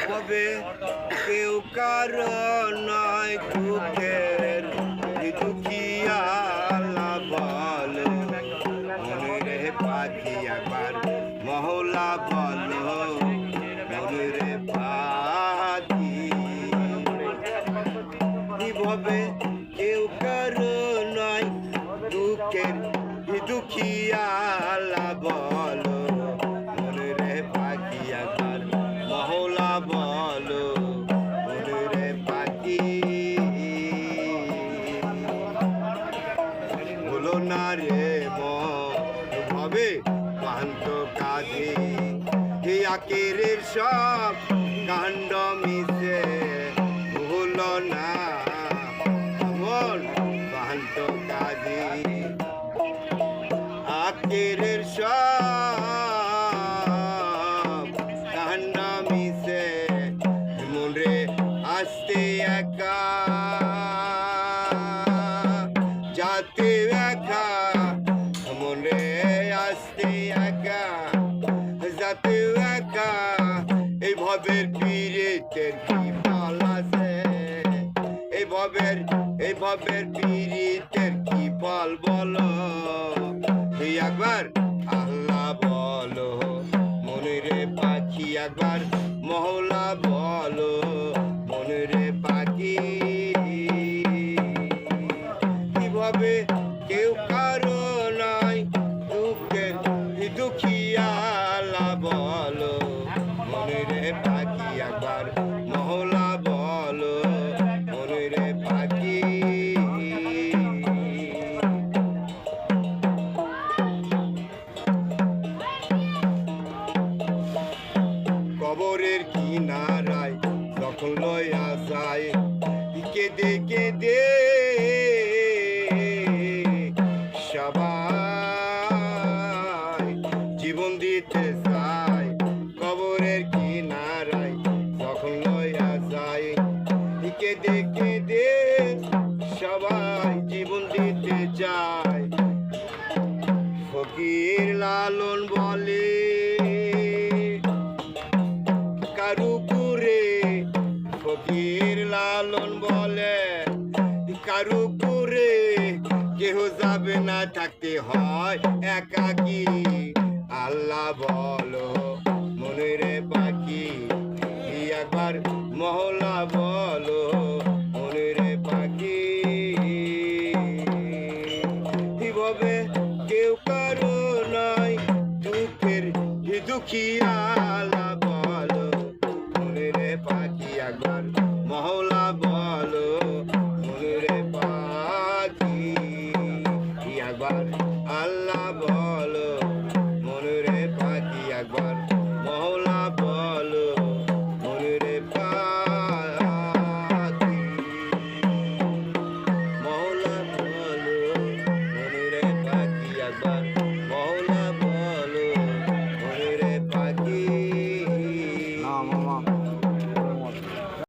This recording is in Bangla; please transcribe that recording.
হবে কেউ কারো নয় দুঃখের দুঃখিয়া বল মনে রে পাখি একবার মহলা বল মনে রে পাখি হবে কেউ কারো নয় দুঃখের দুঃখিয়া বল মনে রে পাখি একবার মহলা বল মনে রে পাখি বলো না রে মবে কান্ত কাঁধে আকেরের সব কাণ্ড মিশে হলো না মন কান্ত কাঁধে আকেরের সব কাণ্ড মিশে মনে আসতে একা যাতে একা মনে আসতে একা যাতে একা এই ভবের পীড়িতের কি ফল আছে এই ভবের পীড়িতের কি ফল বলো তুই একবার আল্লাহ বলো মনে রে পাখি একবার মহলা বলো মনে রে পাখি কিভাবে কেউ কারো নাই দুঃখের দুঃখিয়া বলো মনে রে পাখি একবার মহলা বলো মনে রে পাখি কবরের কিনারায় যখন লয়া যায় কেঁদে কেঁদে সবাই জীবন দিতে চায় কবরের কিনারায় যখন লয়া যায় কেঁদে কেঁদে সবাই জীবন দিতে চায় ফকির লালন বলে কারু করে ফকির লালন বলে কারু করে কেহ যাবে না থাকতে হয় একাকী আল্লাহ বলো মনে রে পাখি একবার মহলা বলো মনে রে পাখি কিভাবে কেউ কারো নয় দুঃখের দুঃখিয়া বলো মনে রে পাখি একবার মহলা বলো মনে রে পাখি একবার আল্লাহ বলো মনে রে পাখি একবার মহলা বলো মনে রে পাখি মহলা বলো মনে রে পাখি একবার